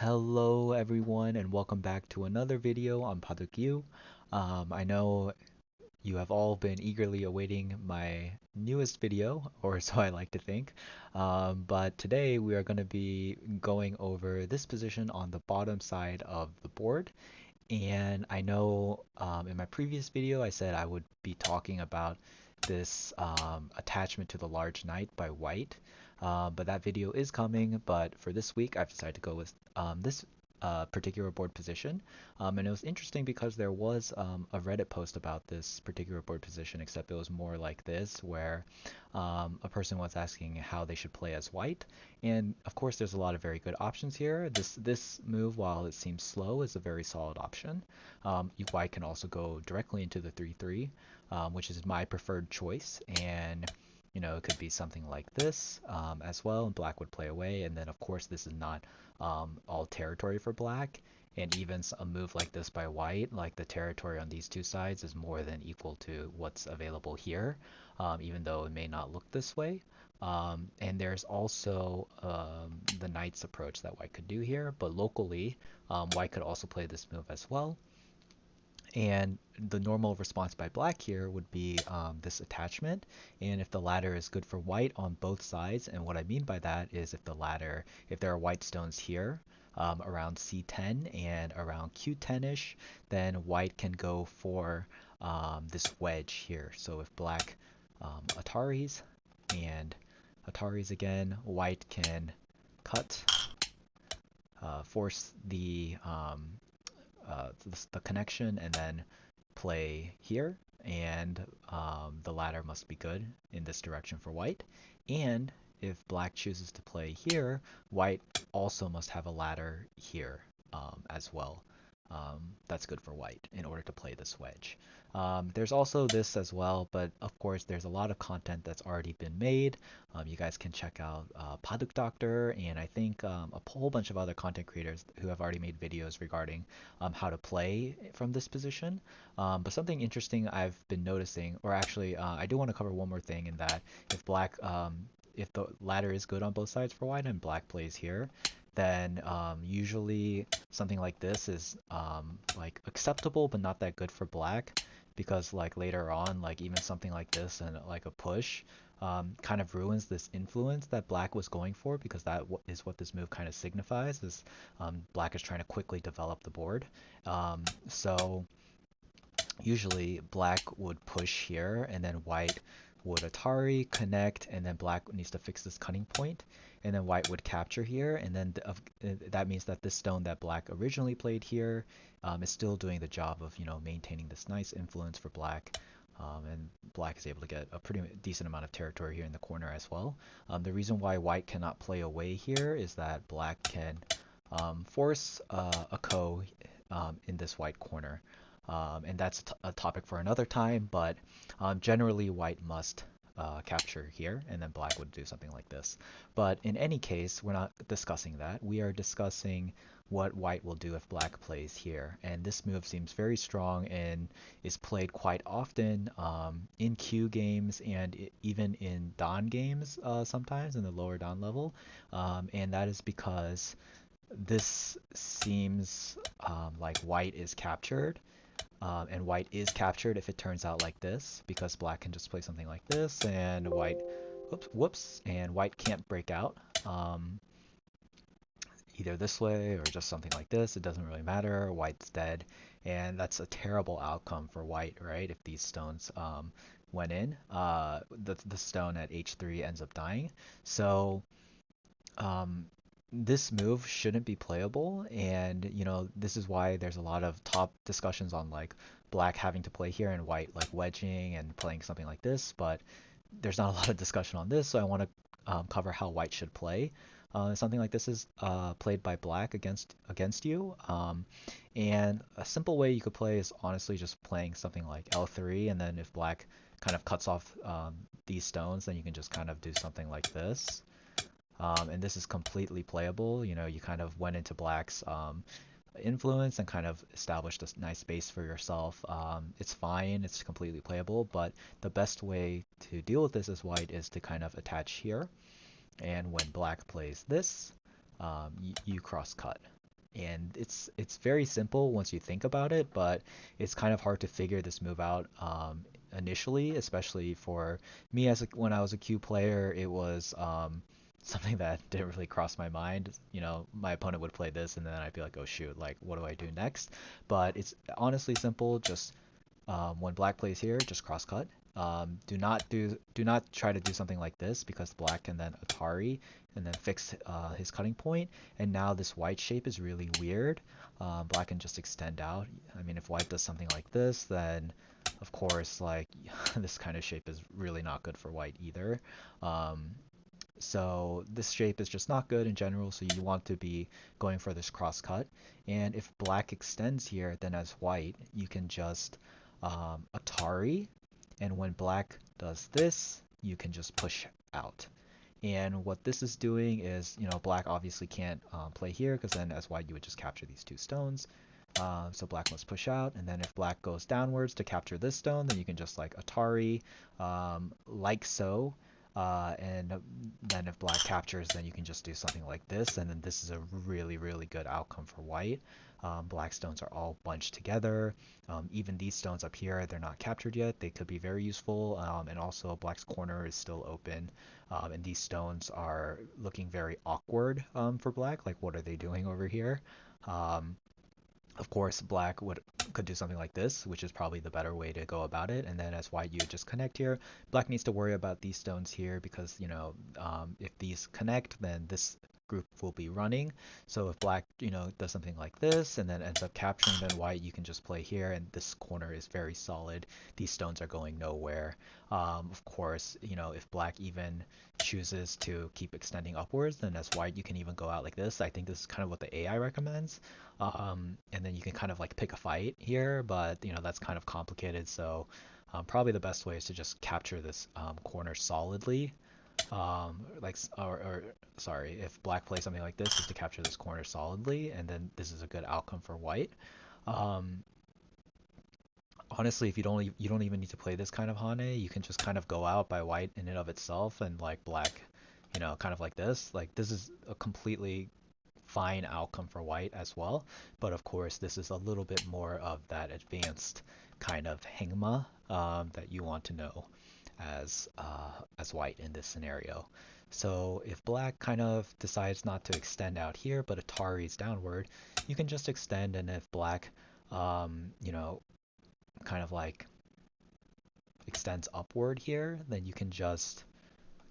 Hello everyone and welcome back to another video on Padukyu. I know you have all been eagerly awaiting my newest video, or so I like to think. But today we are going to be going over this position on the bottom side of the board. And I know in my previous video I said I would be talking about this attachment to the large knight by white. But that video is coming. But for this week, I've decided to go with this particular board position. And it was interesting because there was a Reddit post about this particular board position, except it was more like this, where a person was asking how they should play as white. And of course, there's a lot of very good options here. This move, while it seems slow, is a very solid option. White can also go directly into the 3-3, which is my preferred choice. And it could be something like this as well, and black would play away. And then, of course, this is not all territory for black. And even a move like this by white, like the territory on these two sides is more than equal to what's available here, even though it may not look this way. And there's also the knight's approach that white could do here, but locally, white could also play this move as well. And the normal response by black here would be this attachment. And if the ladder is good for white on both sides, and what I mean by that is if there are white stones here around C10 and around Q10-ish, then white can go for this wedge here. So if black Ataris and Ataris again, white can cut, force the connection and then play here, and the ladder must be good in this direction for white. And if black chooses to play here, white also must have a ladder here as well. That's good for white in order to play this wedge. There's also this as well, but of course there's a lot of content that's already been made. You guys can check out Paduk Doctor, and I think a whole bunch of other content creators who have already made videos regarding how to play from this position. But something interesting I've been noticing, or actually I do want to cover one more thing, in that if the ladder is good on both sides for white and black plays here, then usually something like this is like acceptable but not that good for black, because like later on, like even something like this and like a push kind of ruins this influence that black was going for, because that is what this move kind of signifies, is black is trying to quickly develop the board. So usually black would push here, and then white would Atari, connect, and then black needs to fix this cutting point, and then white would capture here, and then that means that this stone that black originally played here is still doing the job of, maintaining this nice influence for black. And black is able to get a pretty decent amount of territory here in the corner as well. The reason why white cannot play away here is that black can force a ko in this white corner. And that's a topic for another time, but generally white must capture here, and then black would do something like this. But in any case, we're not discussing that. We are discussing what white will do if black plays here. And this move seems very strong and is played quite often in Q games and even in Dan games sometimes in the lower Dan level. And that is because this seems like white is captured, and white is captured if it turns out like this, because black can just play something like this, and white, whoops, and white can't break out either this way or just something like this. It doesn't really matter. White's dead, and that's a terrible outcome for white, right? If these stones went in, the stone at h3 ends up dying. So this move shouldn't be playable, and this is why there's a lot of top discussions on like black having to play here and white like wedging and playing something like this, but there's not a lot of discussion on this, so I want to cover how white should play. Something like this is played by black against you, and a simple way you could play is honestly just playing something like L3, and then if black kind of cuts off these stones, then you can just kind of do something like this. And this is completely playable. You kind of went into black's influence and kind of established a nice base for yourself. It's fine, it's completely playable, but the best way to deal with this as white is to kind of attach here. And when black plays this, you cross cut. And it's very simple once you think about it, but it's kind of hard to figure this move out initially, especially for me when I was a Q player. It was something that didn't really cross my mind. You know, my opponent would play this, and then I'd be like, oh shoot, like what do I do next? But it's honestly simple. Just when black plays here, just cross cut. Do not try to do something like this because black can then Atari and then fix his cutting point. And now this white shape is really weird. Black can just extend out. I mean, if white does something like this, then of course, like this kind of shape is really not good for white either. Um, so this shape is just not good in general, so you want to be going for this cross cut. And if black extends here, then as white, you can just Atari, and when black does this, you can just push out. And what this is doing is, you know, black obviously can't play here because then as white you would just capture these two stones. So black must push out, and then if black goes downwards to capture this stone, then you can just like Atari, like so. And then if black captures, then you can just do something like this, and then this is a really, really good outcome for white. Black stones are all bunched together. Even these stones up here, they're not captured yet. They could be very useful, and also black's corner is still open. And these stones are looking very awkward for black. Like, what are they doing over here? Um, of course, black could do something like this, which is probably the better way to go about it. And then as white, you just connect here. Black needs to worry about these stones here because, you know, if these connect, then this group will be running. So if black, you know, does something like this and then ends up capturing, then white, you can just play here, and this corner is very solid. These stones are going nowhere. Of course, you know, if black even chooses to keep extending upwards, then as white, you can even go out like this. I think this is kind of what the AI recommends. And then you can kind of like pick a fight here, but you know that's kind of complicated. So probably the best way is to just capture this corner solidly. Or sorry, if black plays something like this, is to capture this corner solidly, and then this is a good outcome for white. Um, Honestly, if you don't even need to play this kind of Hane, you can just kind of go out by white in and of itself, and like black, you know, kind of like this. Like this is a completely fine outcome for white as well. But of course, this is a little bit more of that advanced kind of hangma that you want to know as white in this scenario. So if black kind of decides not to extend out here, but Atari's downward, you can just extend, and if black, you know, kind of like extends upward here, then you can just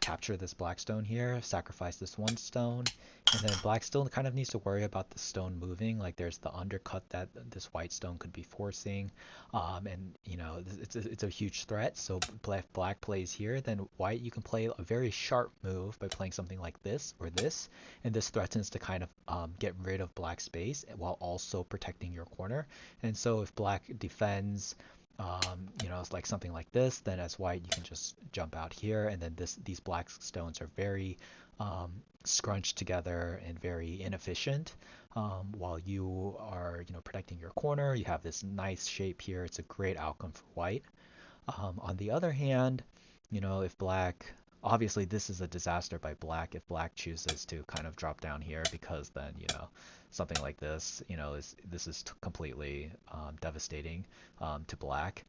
capture this black stone here, sacrifice this one stone, and then black still kind of needs to worry about the stone moving. Like there's the undercut that this white stone could be forcing, and you know it's a huge threat. So if black plays here, then white you can play a very sharp move by playing something like this or this, and this threatens to kind of get rid of black space while also protecting your corner. And so if black defends, you know, it's like something like this, then as white you can just jump out here, and then these black stones are very scrunched together and very inefficient. While you are, you know, protecting your corner, you have this nice shape here. It's a great outcome for white. On the other hand, you know, if black, obviously this is a disaster by black if black chooses to kind of drop down here, because then, you know, something like this, you know, this is completely devastating to black.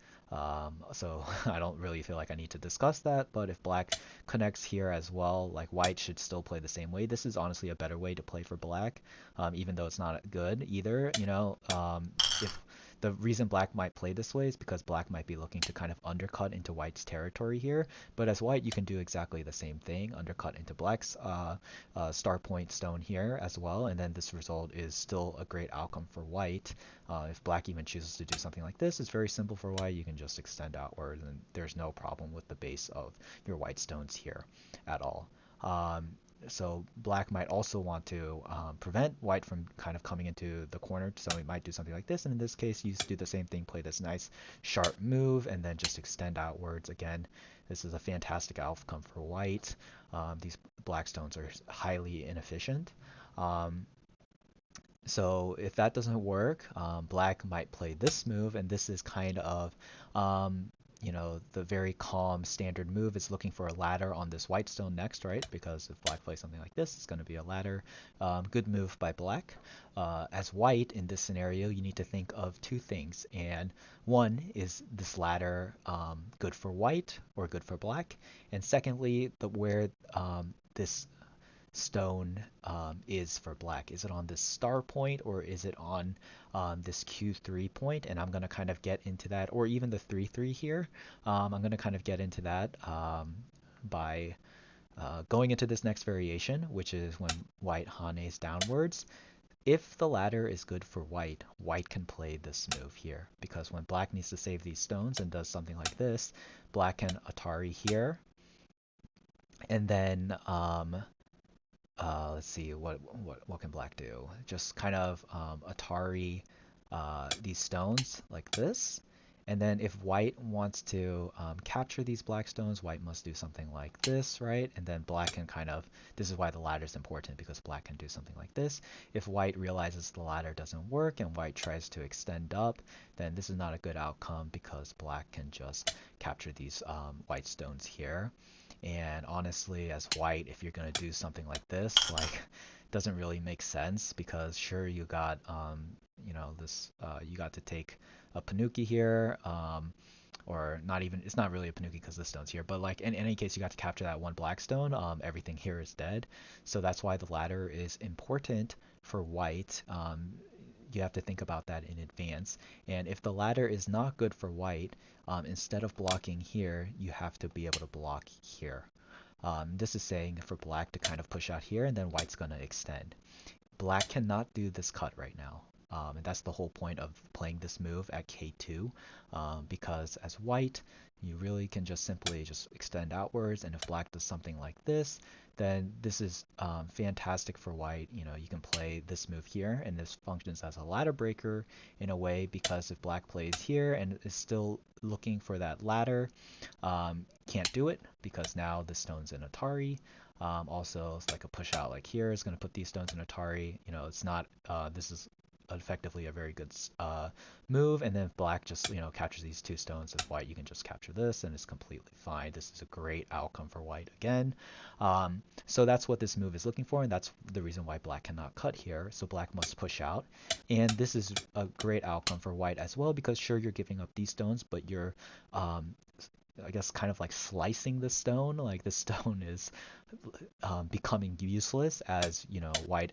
So I don't really feel like I need to discuss that, but if black connects here as well, like white should still play the same way. This is honestly a better way to play for black, even though it's not good either, you know. If the reason black might play this way is because black might be looking to kind of undercut into white's territory here, but as white you can do exactly the same thing, undercut into black's star point stone here as well, and then this result is still a great outcome for white. If black even chooses to do something like this, it's very simple for white. You can just extend outward, and there's no problem with the base of your white stones here at all. So black might also want to prevent white from kind of coming into the corner, so we might do something like this, and in this case you do the same thing, play this nice sharp move, and then just extend outwards. Again, this is a fantastic outcome for white. These black stones are highly inefficient. So if that doesn't work, black might play this move, and this is kind of the very calm standard move is looking for a ladder on this white stone next, right? Because if black plays something like this, it's going to be a ladder. Good move by black. As white in this scenario, you need to think of two things. And one is this ladder good for white or good for black? And secondly, where this stone is for black. Is it on this star point or is it on this Q3 point? And I'm going to kind of get into that, or even the 3-3 here. I'm going to kind of get into that by going into this next variation, which is when white hanes downwards. If the ladder is good for white, white can play this move here, because when black needs to save these stones and does something like this, black can Atari here, and then let's see, what can black do? Just kind of Atari these stones like this. And then if white wants to capture these black stones, white must do something like this, right? And then black can kind of, this is why the ladder is important, because black can do something like this. If white realizes the ladder doesn't work and white tries to extend up, then this is not a good outcome, because black can just capture these white stones here. And honestly, as white, if you're going to do something like this, like, doesn't really make sense, because sure, you got this you got to take a Panuki here, or not even, it's not really a Panuki because the stone's here, but like in any case, you got to capture that one black stone. Everything here is dead, so that's why the ladder is important for white. You have to think about that in advance. And if the ladder is not good for white, instead of blocking here, you have to be able to block here. This is saying for black to kind of push out here, and then white's going to extend. Black cannot do this cut right now. And that's the whole point of playing this move at K2, because as white, you really can just simply just extend outwards, and if black does something like this, then this is fantastic for white. You can play this move here, and this functions as a ladder breaker in a way, because if black plays here and is still looking for that ladder, can't do it, because now the stone's in Atari. Also, it's like a push out like here is going to put these stones in Atari. It's not, this is effectively a very good move. And then if black just, captures these two stones as white, you can just capture this and it's completely fine. This is a great outcome for white again. So that's what this move is looking for, and that's the reason why black cannot cut here. So black must push out. And this is a great outcome for white as well, because sure, you're giving up these stones, but you're I guess kind of like slicing the stone. Like the stone is becoming useless as white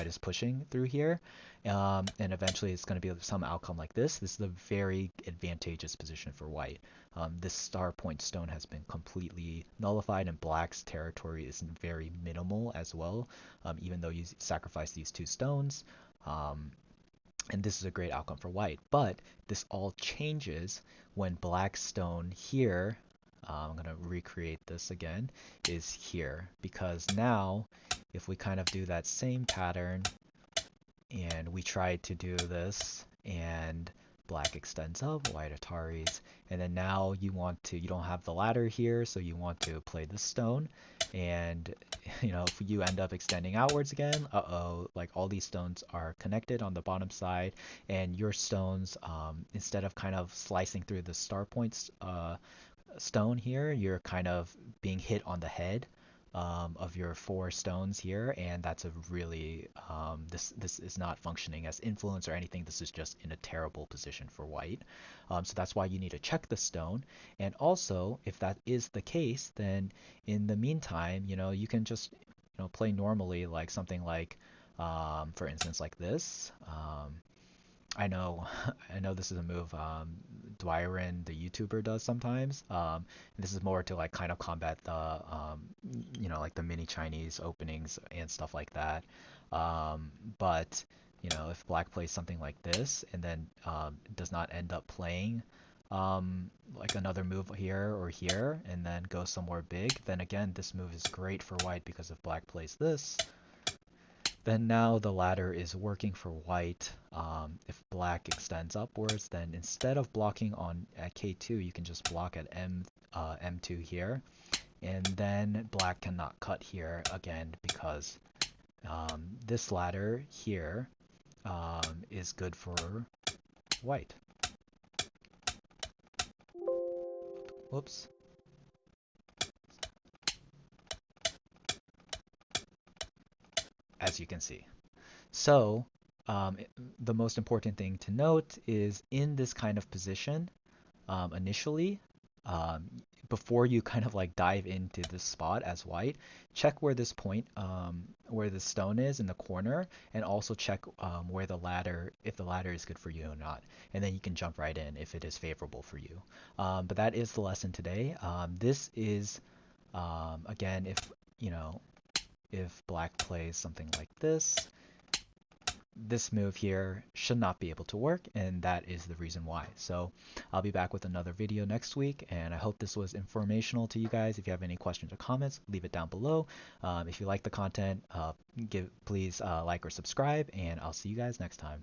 is pushing through here, and eventually it's going to be some outcome like this. This is a very advantageous position for white. This star point stone has been completely nullified, and black's territory is very minimal as well, even though you sacrifice these two stones. And this is a great outcome for white, but this all changes when black stone here, I'm going to recreate this again, is here. Because now, if we kind of do that same pattern, and we try to do this, and black extends up, white Ataris, and then now you don't have the ladder here, so you want to play this stone, and if you end up extending outwards again, like all these stones are connected on the bottom side, and your stones, instead of kind of slicing through the star points stone here, you're kind of being hit on the head of your 4 stones here, and that's a really this is not functioning as influence or anything. This is just in a terrible position for white. So that's why you need to check the stone. And also, if that is the case, then in the meantime, you can just play normally, like something like for instance like this. I know, I know this is a move Dwyron, the YouTuber, does sometimes. This is more to like kind of combat the, like the mini Chinese openings and stuff like that. But if black plays something like this and then does not end up playing like another move here or here and then goes somewhere big, then again, this move is great for white, because if black plays this, then now the ladder is working for white. If black extends upwards, then instead of blocking at K2, you can just block at M2 here. And then black cannot cut here again, because this ladder here is good for white. Whoops. As you can see. So the most important thing to note is in this kind of position, initially, um, before you kind of like dive into this spot as white, check where this point, where the stone is in the corner, and also check where the ladder, if the ladder is good for you or not. And then you can jump right in if it is favorable for you. But that is the lesson today. This is, again, if, you know, if black plays something like this move here should not be able to work, and that is the reason why. So I'll be back with another video next week, and I hope this was informational to you guys. If you have any questions or comments, leave it down below. If you like the content, please like or subscribe, and I'll see you guys next time.